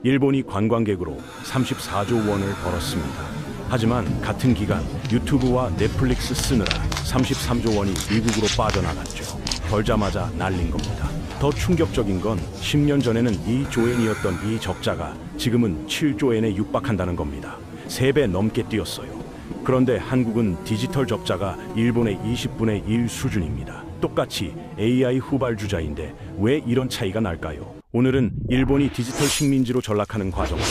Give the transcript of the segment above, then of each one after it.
일본이 관광객으로 34조 원을 벌었습니다. 하지만 같은 기간 유튜브와 넷플릭스 쓰느라 33조 원이 미국으로 빠져나갔죠. 벌자마자 날린 겁니다. 더 충격적인 건 10년 전에는 2조엔이었던 이 적자가 지금은 7조엔에 육박한다는 겁니다. 3배 넘게 뛰었어요. 그런데 한국은 디지털 적자가 일본의 20분의 1 수준입니다. 똑같이 AI 후발주자인데 왜 이런 차이가 날까요? 오늘은 일본이 디지털 식민지로 전락하는 과정과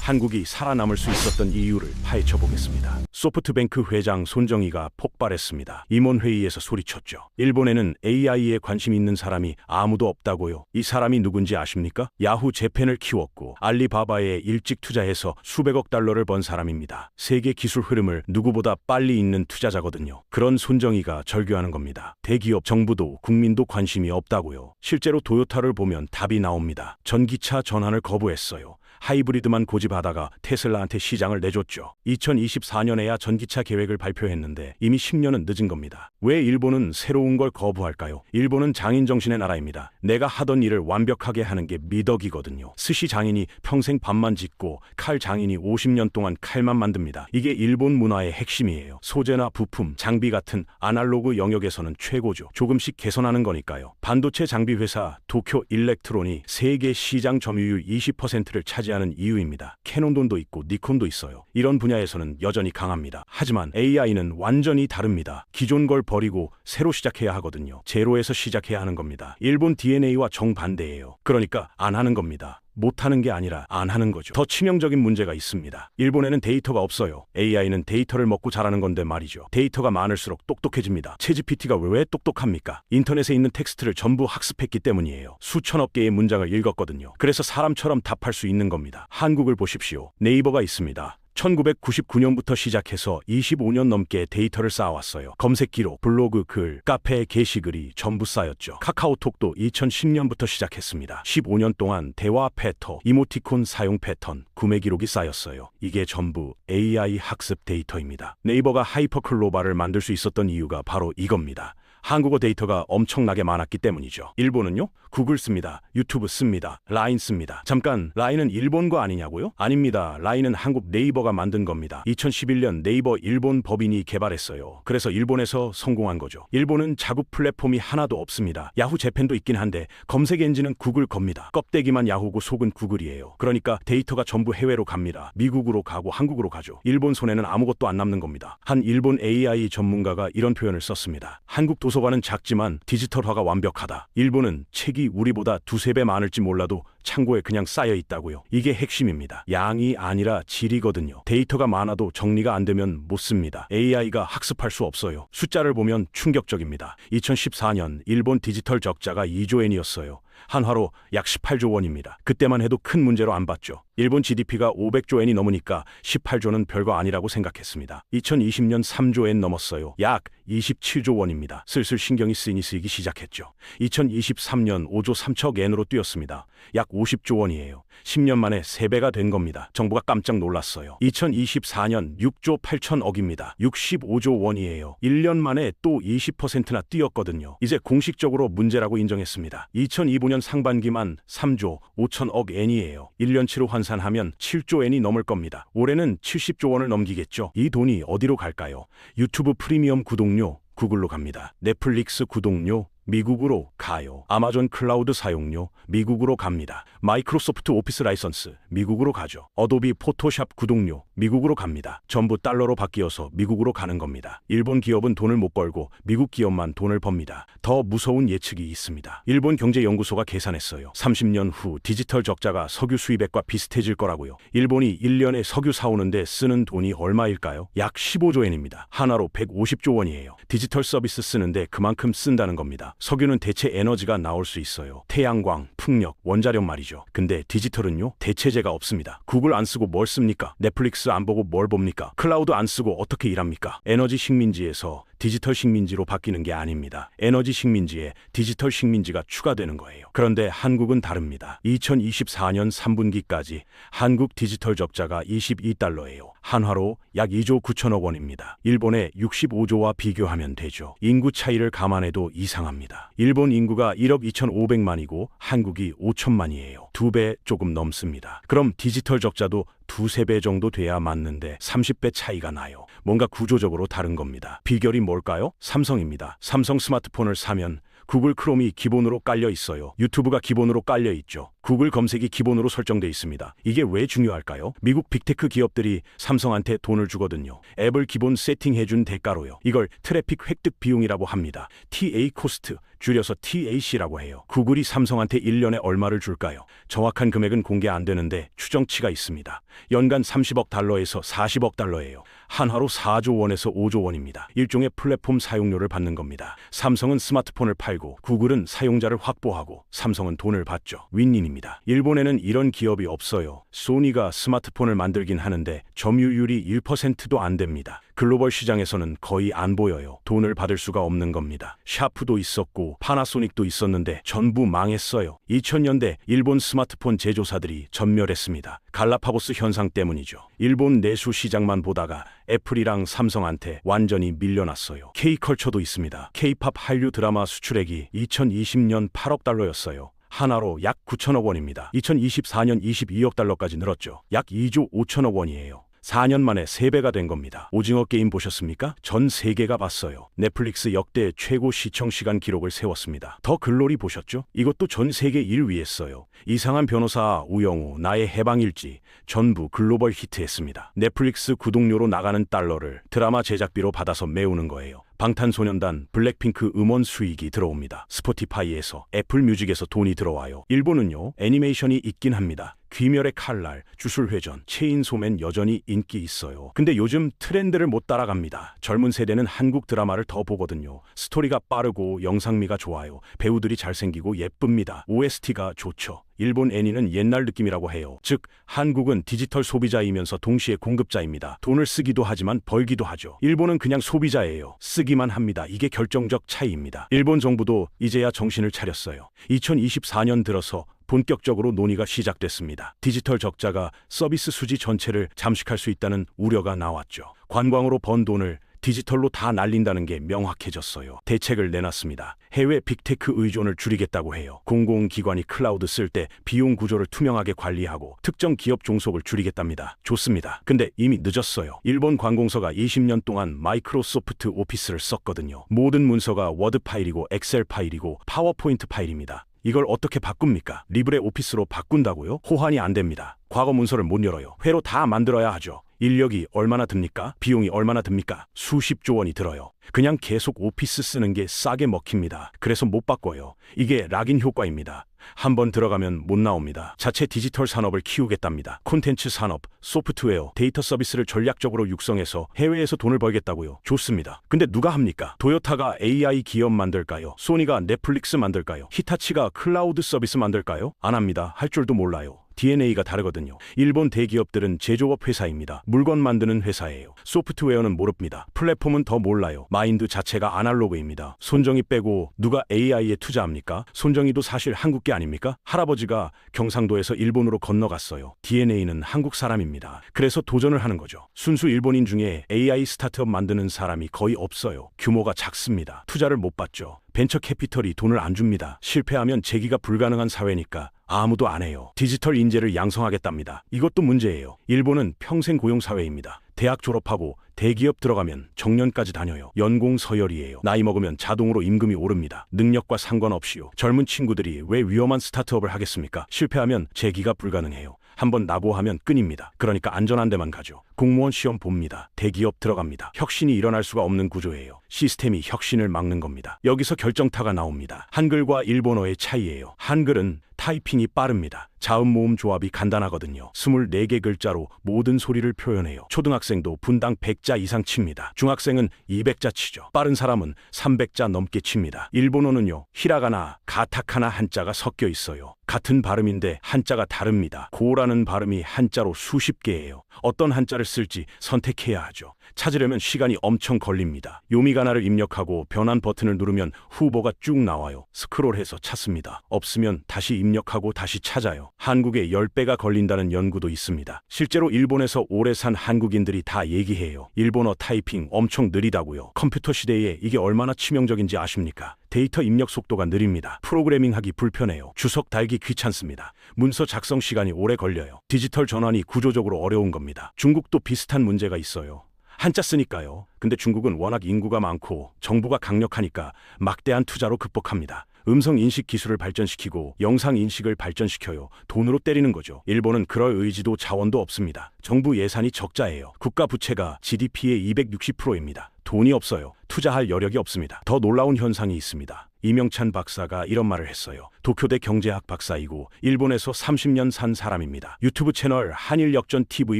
한국이 살아남을 수 있었던 이유를 파헤쳐 보겠습니다. 소프트뱅크 회장 손정희가 폭발했습니다. 임원회의에서 소리쳤죠. 일본에는 AI에 관심 있는 사람이 아무도 없다고요. 이 사람이 누군지 아십니까? 야후 재팬을 키웠고 알리바바에 일찍 투자해서 수백억 달러를 번 사람입니다. 세계 기술 흐름을 누구보다 빨리 읽는 투자자거든요. 그런 손정희가 절규하는 겁니다. 대기업, 정부도 국민도 관심이 없다고요. 실제로 도요타를 보면 답이 나옵니다. 전기차 전환을 거부했어요. 하이브리드만 고집하다가 테슬라한테 시장을 내줬죠. 2024년에야 전기차 계획을 발표했는데 이미 10년은 늦은 겁니다. 왜 일본은 새로운 걸 거부할까요? 일본은 장인 정신의 나라입니다. 내가 하던 일을 완벽하게 하는 게 미덕이거든요. 스시 장인이 평생 밥만 짓고 칼 장인이 50년 동안 칼만 만듭니다. 이게 일본 문화의 핵심이에요. 소재나 부품, 장비 같은 아날로그 영역에서는 최고죠. 조금씩 개선하는 거니까요. 반도체 장비 회사 도쿄 일렉트론이 세계 시장 점유율 20%를 차지하는 이유입니다. 캐논도 있고 니콘도 있어요. 이런 분야에서는 여전히 강합니다. 하지만 AI는 완전히 다릅니다. 기존 걸 버리고 새로 시작해야 하거든요. 제로에서 시작해야 하는 겁니다. 일본 DNA와 정반대예요. 그러니까 안 하는 겁니다. 못하는 게 아니라 안 하는 거죠. 더 치명적인 문제가 있습니다. 일본에는 데이터가 없어요. AI는 데이터를 먹고 자라는 건데 말이죠. 데이터가 많을수록 똑똑해집니다. 챗GPT가 왜 똑똑합니까? 인터넷에 있는 텍스트를 전부 학습했기 때문이에요. 수천억 개의 문장을 읽었거든요. 그래서 사람처럼 답할 수 있는 겁니다. 한국을 보십시오. 네이버가 있습니다. 1999년부터 시작해서 25년 넘게 데이터를 쌓아왔어요. 검색 기록, 블로그 글, 카페 게시글이 전부 쌓였죠. 카카오톡도 2010년부터 시작했습니다. 15년 동안 대화 패턴, 이모티콘 사용 패턴, 구매 기록이 쌓였어요. 이게 전부 AI 학습 데이터입니다. 네이버가 하이퍼글로벌을 만들 수 있었던 이유가 바로 이겁니다. 한국어 데이터가 엄청나게 많았기 때문이죠. 일본은요? 구글 씁니다. 유튜브 씁니다. 라인 씁니다. 잠깐, 라인은 일본 거 아니냐고요? 아닙니다. 라인은 한국 네이버가 만든 겁니다. 2011년 네이버 일본 법인이 개발했어요. 그래서 일본에서 성공한 거죠. 일본은 자국 플랫폼이 하나도 없습니다. 야후 재팬도 있긴 한데 검색 엔진은 구글 겁니다. 껍데기만 야후고 속은 구글이에요. 그러니까 데이터가 전부 해외로 갑니다. 미국으로 가고 한국으로 가죠. 일본 손에는 아무것도 안 남는 겁니다. 한 일본 AI 전문가가 이런 표현을 썼습니다. 한국 도서관은 작지만 디지털화가 완벽하다. 일본은 책이 우리보다 2~3배 많을지 몰라도 창고에 그냥 쌓여 있다고요. 이게 핵심입니다. 양이 아니라 질이거든요. 데이터가 많아도 정리가 안 되면 못 씁니다. AI가 학습할 수 없어요. 숫자를 보면 충격적입니다. 2014년 일본 디지털 적자가 2조엔이었어요. 한화로 약 18조 원입니다. 그때만 해도 큰 문제로 안 봤죠. 일본 GDP가 500조엔이 넘으니까 18조는 별거 아니라고 생각했습니다. 2020년 3조엔 넘었어요. 약 27조 원입니다. 슬슬 신경이 쓰이기 시작했죠. 2023년 5조 3천 엔으로 뛰었습니다. 약 50조 원이에요. 10년 만에 3배가 된 겁니다. 정부가 깜짝 놀랐어요. 2024년 6조 8천억입니다. 65조 원이에요. 1년 만에 또 20%나 뛰었거든요. 이제 공식적으로 문제라고 인정했습니다. 2025년 상반기만 3조 5천억 엔이에요. 1년치로 환산하면 7조 엔이 넘을 겁니다. 올해는 70조 원을 넘기겠죠. 이 돈이 어디로 갈까요? 유튜브 프리미엄 구독료 구글로 갑니다. 넷플릭스 구독료 미국으로 가요. 아마존 클라우드 사용료 미국으로 갑니다. 마이크로소프트 오피스 라이선스 미국으로 가죠. 어도비 포토샵 구독료 미국으로 갑니다. 전부 달러로 바뀌어서 미국으로 가는 겁니다. 일본 기업은 돈을 못 벌고 미국 기업만 돈을 법니다. 더 무서운 예측이 있습니다. 일본 경제연구소가 계산했어요. 30년 후 디지털 적자가 석유 수입액과 비슷해질 거라고요. 일본이 1년에 석유 사오는데 쓰는 돈이 얼마일까요? 약 15조 엔입니다. 하나로 150조 원이에요. 디지털 서비스 쓰는데 그만큼 쓴다는 겁니다. 석유는 대체 에너지가 나올 수 있어요. 태양광, 풍력, 원자력 말이죠. 근데 디지털은요? 대체제가 없습니다. 구글 안 쓰고 뭘 씁니까? 넷플릭스 안 보고 뭘 봅니까? 클라우드 안 쓰고 어떻게 일합니까? 에너지 식민지에서 디지털 식민지로 바뀌는 게 아닙니다. 에너지 식민지에 디지털 식민지가 추가되는 거예요. 그런데 한국은 다릅니다. 2024년 3분기까지 한국 디지털 적자가 22달러예요. 한화로 약 2조 9천억 원입니다. 일본의 65조와 비교하면 되죠. 인구 차이를 감안해도 이상합니다. 일본 인구가 1억 2,500만이고 한국이 5천만이에요. 2배 조금 넘습니다. 그럼 디지털 적자도 2~3배 정도 돼야 맞는데 30배 차이가 나요. 뭔가 구조적으로 다른 겁니다. 비결이 뭘까요? 삼성입니다. 삼성 스마트폰을 사면 구글 크롬이 기본으로 깔려 있어요. 유튜브가 기본으로 깔려 있죠. 구글 검색이 기본으로 설정돼 있습니다. 이게 왜 중요할까요? 미국 빅테크 기업들이 삼성한테 돈을 주거든요. 앱을 기본 세팅해준 대가로요. 이걸 트래픽 획득 비용이라고 합니다. TA 코스트, 줄여서 TAC라고 해요. 구글이 삼성한테 1년에 얼마를 줄까요? 정확한 금액은 공개 안 되는데 추정치가 있습니다. 연간 30억 달러에서 40억 달러예요. 한화로 4조 원에서 5조 원입니다. 일종의 플랫폼 사용료를 받는 겁니다. 삼성은 스마트폰을 팔고 구글은 사용자를 확보하고 삼성은 돈을 받죠. 윈윈입니다. 일본에는 이런 기업이 없어요. 소니가 스마트폰을 만들긴 하는데 점유율이 1%도 안 됩니다. 글로벌 시장에서는 거의 안 보여요. 돈을 받을 수가 없는 겁니다. 샤프도 있었고 파나소닉도 있었는데 전부 망했어요. 2000년대 일본 스마트폰 제조사들이 전멸했습니다. 갈라파고스 현상 때문이죠. 일본 내수 시장만 보다가 애플이랑 삼성한테 완전히 밀려났어요. K컬처도 있습니다. K-팝 한류 드라마 수출액이 2020년 8억 달러였어요. 하나로 약 9천억 원입니다. 2024년 22억 달러까지 늘었죠. 약 2조 5천억 원이에요. 4년 만에 3배가 된 겁니다. 오징어 게임 보셨습니까? 전 세계가 봤어요. 넷플릭스 역대 최고 시청 시간 기록을 세웠습니다. 더 글로리 보셨죠? 이것도 전 세계 1위했어요. 이상한 변호사, 우영우, 나의 해방일지 전부 글로벌 히트했습니다. 넷플릭스 구독료로 나가는 달러를 드라마 제작비로 받아서 메우는 거예요. 방탄소년단, 블랙핑크 음원 수익이 들어옵니다. 스포티파이에서, 애플 뮤직에서 돈이 들어와요. 일본은요, 애니메이션이 있긴 합니다. 귀멸의 칼날, 주술회전, 체인소맨 여전히 인기 있어요. 근데 요즘 트렌드를 못 따라갑니다. 젊은 세대는 한국 드라마를 더 보거든요. 스토리가 빠르고 영상미가 좋아요. 배우들이 잘생기고 예쁩니다. OST가 좋죠. 일본 애니는 옛날 느낌이라고 해요. 즉, 한국은 디지털 소비자이면서 동시에 공급자입니다. 돈을 쓰기도 하지만 벌기도 하죠. 일본은 그냥 소비자예요. 쓰기만 합니다. 이게 결정적 차이입니다. 일본 정부도 이제야 정신을 차렸어요. 2024년 들어서 본격적으로 논의가 시작됐습니다. 디지털 적자가 서비스 수지 전체를 잠식할 수 있다는 우려가 나왔죠. 관광으로 번 돈을 디지털로 다 날린다는 게 명확해졌어요. 대책을 내놨습니다. 해외 빅테크 의존을 줄이겠다고 해요. 공공기관이 클라우드 쓸 때 비용 구조를 투명하게 관리하고 특정 기업 종속을 줄이겠답니다. 좋습니다. 근데 이미 늦었어요. 일본 관공서가 20년 동안 마이크로소프트 오피스를 썼거든요. 모든 문서가 워드 파일이고 엑셀 파일이고 파워포인트 파일입니다. 이걸 어떻게 바꿉니까? 리브레 오피스로 바꾼다고요? 호환이 안 됩니다. 과거 문서를 못 열어요. 회로 다 만들어야 하죠. 인력이 얼마나 듭니까? 비용이 얼마나 듭니까? 수십조 원이 들어요. 그냥 계속 오피스 쓰는 게 싸게 먹힙니다. 그래서 못 바꿔요. 이게 락인 효과입니다. 한번 들어가면 못 나옵니다. 자체 디지털 산업을 키우겠답니다. 콘텐츠 산업, 소프트웨어, 데이터 서비스를 전략적으로 육성해서 해외에서 돈을 벌겠다고요. 좋습니다. 근데 누가 합니까? 도요타가 AI 기업 만들까요? 소니가 넷플릭스 만들까요? 히타치가 클라우드 서비스 만들까요? 안 합니다. 할 줄도 몰라요. DNA가 다르거든요. 일본 대기업들은 제조업 회사입니다. 물건 만드는 회사예요. 소프트웨어는 모릅니다. 플랫폼은 더 몰라요. 마인드 자체가 아날로그입니다. 손정희 빼고 누가 AI에 투자합니까? 손정희도 사실 한국 게 아닙니까? 할아버지가 경상도에서 일본으로 건너갔어요. DNA는 한국 사람입니다. 그래서 도전을 하는 거죠. 순수 일본인 중에 AI 스타트업 만드는 사람이 거의 없어요. 규모가 작습니다. 투자를 못 받죠. 벤처 캐피털이 돈을 안 줍니다. 실패하면 재기가 불가능한 사회니까 아무도 안 해요. 디지털 인재를 양성하겠답니다. 이것도 문제예요. 일본은 평생 고용 사회입니다. 대학 졸업하고 대기업 들어가면 정년까지 다녀요. 연공 서열이에요. 나이 먹으면 자동으로 임금이 오릅니다. 능력과 상관없이요. 젊은 친구들이 왜 위험한 스타트업을 하겠습니까? 실패하면 재기가 불가능해요. 한번 낙오하면 끈입니다. 그러니까 안전한 데만 가죠. 공무원 시험 봅니다. 대기업 들어갑니다. 혁신이 일어날 수가 없는 구조예요. 시스템이 혁신을 막는 겁니다. 여기서 결정타가 나옵니다. 한글과 일본어의 차이예요. 한글은 타이핑이 빠릅니다. 자음 모음 조합이 간단하거든요. 24개 글자로 모든 소리를 표현해요. 초등학생도 분당 100자 이상 칩니다. 중학생은 200자 치죠. 빠른 사람은 300자 넘게 칩니다. 일본어는요, 히라가나, 가타카나 한자가 섞여 있어요. 같은 발음인데 한자가 다릅니다. 고라는 발음이 한자로 수십 개예요. 어떤 한자를 쓸지 선택해야 하죠. 찾으려면 시간이 엄청 걸립니다. 요미가나를 입력하고 변환 버튼을 누르면 후보가 쭉 나와요. 스크롤해서 찾습니다. 없으면 다시 입력하고 다시 찾아요. 한국에 10배가 걸린다는 연구도 있습니다. 실제로 일본에서 오래 산 한국인들이 다 얘기해요. 일본어 타이핑 엄청 느리다고요. 컴퓨터 시대에 이게 얼마나 치명적인지 아십니까? 데이터 입력 속도가 느립니다. 프로그래밍하기 불편해요. 주석 달기 귀찮습니다. 문서 작성 시간이 오래 걸려요. 디지털 전환이 구조적으로 어려운 겁니다. 중국도 비슷한 문제가 있어요. 한자 쓰니까요. 근데 중국은 워낙 인구가 많고 정부가 강력하니까 막대한 투자로 극복합니다. 음성 인식 기술을 발전시키고 영상 인식을 발전시켜요. 돈으로 때리는 거죠. 일본은 그럴 의지도 자원도 없습니다. 정부 예산이 적자예요. 국가 부채가 GDP의 260%입니다. 돈이 없어요. 투자할 여력이 없습니다. 더 놀라운 현상이 있습니다. 이명찬 박사가 이런 말을 했어요. 도쿄대 경제학 박사이고 일본에서 30년 산 사람입니다. 유튜브 채널 한일역전TV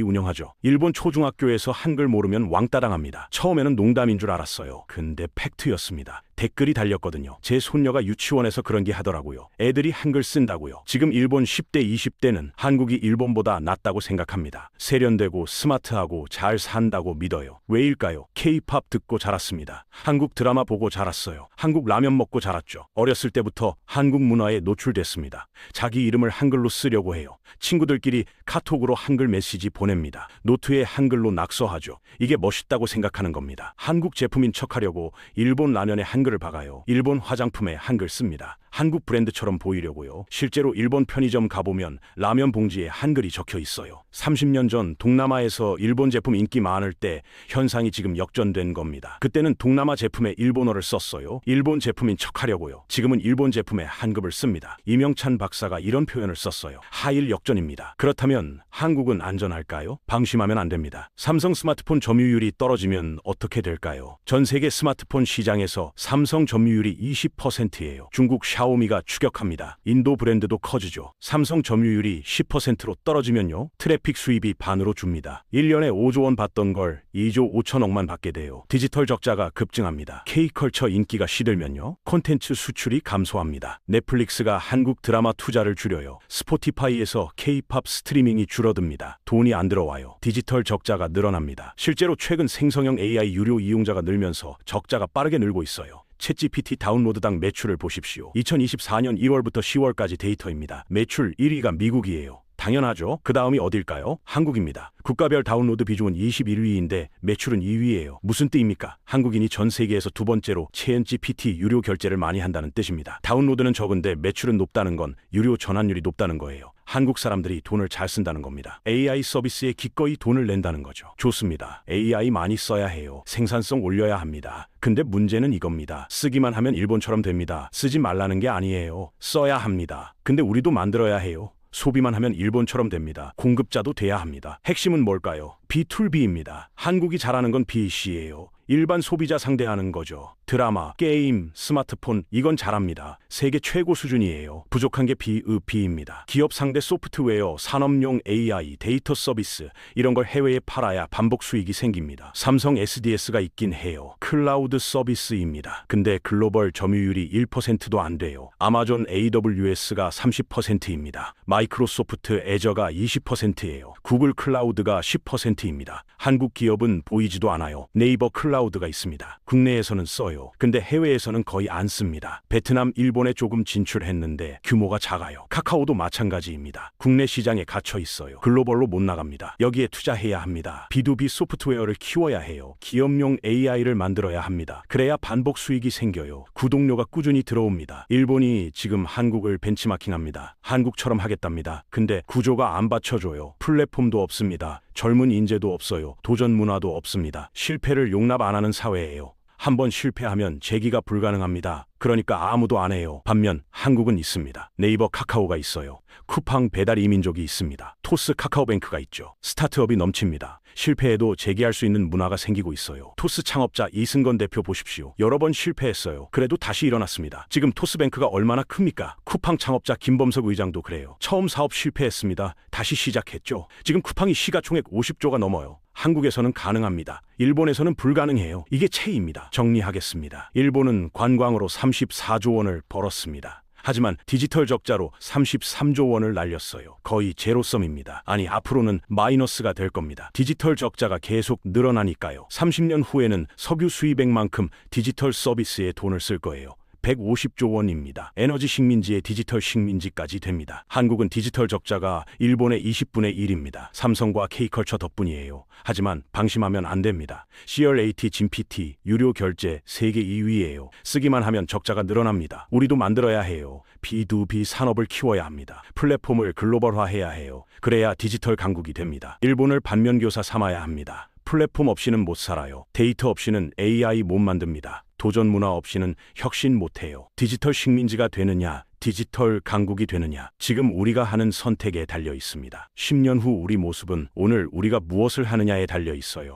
운영하죠. 일본 초중학교에서 한글 모르면 왕따 당합니다. 처음에는 농담인 줄 알았어요. 근데 팩트였습니다. 댓글이 달렸거든요. 제 손녀가 유치원에서 그런 게 하더라고요. 애들이 한글 쓴다고요. 지금 일본 10대 20대는 한국이 일본보다 낫다고 생각합니다. 세련되고 스마트하고 잘 산다고 믿어요. 왜일까요? K-팝 듣고 자랐습니다. 한국 드라마 보고 자랐어요. 한국 라면 먹고 자랐죠. 어렸을 때부터 한국 문화에 노출됐습니다. 자기 이름을 한글로 쓰려고 해요. 친구들끼리 카톡으로 한글 메시지 보냅니다. 노트에 한글로 낙서하죠. 이게 멋있다고 생각하는 겁니다. 한국 제품인 척하려고 일본 라면에 한글을 박아요. 일본 화장품에 한글 씁니다. 한국 브랜드처럼 보이려고요. 실제로 일본 편의점 가보면 라면 봉지에 한글이 적혀 있어요. 30년 전 동남아에서 일본 제품 인기 많을 때 현상이 지금 역전된 겁니다. 그때는 동남아 제품에 일본어를 썼어요. 일본 제품인 척하려고요. 지금은 일본 제품에 한글을 씁니다. 이명찬 박사가 이런 표현을 썼어요. 하일 역전입니다. 그렇다면 한국은 안전할까요? 방심하면 안 됩니다. 삼성 스마트폰 점유율이 떨어지면 어떻게 될까요? 전 세계 스마트폰 시장에서 삼성 점유율이 20%예요. 중국 샤오미가 추격합니다. 인도 브랜드도 커지죠. 삼성 점유율이 10%로 떨어지면요. 트래픽 수입이 반으로 줍니다. 1년에 5조 원 받던 걸 2조 5천억만 받게 돼요. 디지털 적자가 급증합니다. K컬처 인기가 시들면요. 콘텐츠 수출이 감소합니다. 넷플릭스가 한국 드라마 투자를 줄여요. 스포티파이에서 K-팝 스트리밍이 줄어듭니다. 돈이 안 들어와요. 디지털 적자가 늘어납니다. 실제로 최근 생성형 AI 유료 이용자가 늘면서 적자가 빠르게 늘고 있어요. 챗GPT 다운로드당 매출을 보십시오. 2024년 1월부터 10월까지 데이터입니다. 매출 1위가 미국이에요. 당연하죠. 그 다음이 어딜까요? 한국입니다. 국가별 다운로드 비중은 21위인데 매출은 2위예요. 무슨 뜻입니까? 한국인이 전 세계에서 두 번째로 챗GPT 유료 결제를 많이 한다는 뜻입니다. 다운로드는 적은데 매출은 높다는 건 유료 전환율이 높다는 거예요. 한국 사람들이 돈을 잘 쓴다는 겁니다. AI 서비스에 기꺼이 돈을 낸다는 거죠. 좋습니다. AI 많이 써야 해요. 생산성 올려야 합니다. 근데 문제는 이겁니다. 쓰기만 하면 일본처럼 됩니다. 쓰지 말라는 게 아니에요. 써야 합니다. 근데 우리도 만들어야 해요. 소비만 하면 일본처럼 됩니다. 공급자도 돼야 합니다. 핵심은 뭘까요? B2B입니다. 한국이 잘하는 건 BC예요. 일반 소비자 상대하는 거죠. 드라마, 게임, 스마트폰 이건 잘합니다. 세계 최고 수준이에요. 부족한 게 B2B입니다. 기업 상대 소프트웨어, 산업용 AI, 데이터 서비스 이런 걸 해외에 팔아야 반복 수익이 생깁니다. 삼성 SDS가 있긴 해요. 클라우드 서비스입니다. 근데 글로벌 점유율이 1%도 안 돼요. 아마존 AWS가 30%입니다. 마이크로소프트 애저가 20%예요. 구글 클라우드가 10%입니다. 한국 기업은 보이지도 않아요. 네이버 클라우드가 있습니다. 국내에서는 써요. 근데 해외에서는 거의 안 씁니다. 베트남, 일본에 조금 진출했는데 규모가 작아요. 카카오도 마찬가지입니다. 국내 시장에 갇혀 있어요. 글로벌로 못 나갑니다. 여기에 투자해야 합니다. B2B 소프트웨어를 키워야 해요. 기업용 AI를 만들어야 합니다. 그래야 반복 수익이 생겨요. 구독료가 꾸준히 들어옵니다. 일본이 지금 한국을 벤치마킹합니다. 한국처럼 하겠답니다. 근데 구조가 안 받쳐줘요. 플랫폼도 없습니다. 젊은 인재도 없어요. 도전 문화도 없습니다. 실패를 용납 안 하는 사회예요. 한번 실패하면 재기가 불가능합니다. 그러니까 아무도 안 해요. 반면 한국은 있습니다. 네이버, 카카오가 있어요. 쿠팡, 배달 이민족이 있습니다. 토스, 카카오뱅크가 있죠. 스타트업이 넘칩니다. 실패해도 재기할 수 있는 문화가 생기고 있어요. 토스 창업자 이승건 대표 보십시오. 여러 번 실패했어요. 그래도 다시 일어났습니다. 지금 토스뱅크가 얼마나 큽니까? 쿠팡 창업자 김범석 의장도 그래요. 처음 사업 실패했습니다. 다시 시작했죠. 지금 쿠팡이 시가총액 50조가 넘어요. 한국에서는 가능합니다. 일본에서는 불가능해요. 이게 체입니다. 정리하겠습니다. 일본은 관광으로 34조 원을 벌었습니다. 하지만 디지털 적자로 33조 원을 날렸어요. 거의 제로섬입니다. 아니, 앞으로는 마이너스가 될 겁니다. 디지털 적자가 계속 늘어나니까요. 30년 후에는 석유 수입액만큼 디지털 서비스에 돈을 쓸 거예요. 150조 원입니다. 에너지 식민지의 디지털 식민지까지 됩니다. 한국은 디지털 적자가 일본의 20분의 1입니다. 삼성과 K컬처 덕분이에요. 하지만 방심하면 안 됩니다. CLAT, 진PT, 유료 결제 세계 2위예요. 쓰기만 하면 적자가 늘어납니다. 우리도 만들어야 해요. B2B 산업을 키워야 합니다. 플랫폼을 글로벌화해야 해요. 그래야 디지털 강국이 됩니다. 일본을 반면교사 삼아야 합니다. 플랫폼 없이는 못 살아요. 데이터 없이는 AI 못 만듭니다. 도전 문화 없이는 혁신 못해요. 디지털 식민지가 되느냐, 디지털 강국이 되느냐, 지금 우리가 하는 선택에 달려 있습니다. 10년 후 우리 모습은 오늘 우리가 무엇을 하느냐에 달려 있어요.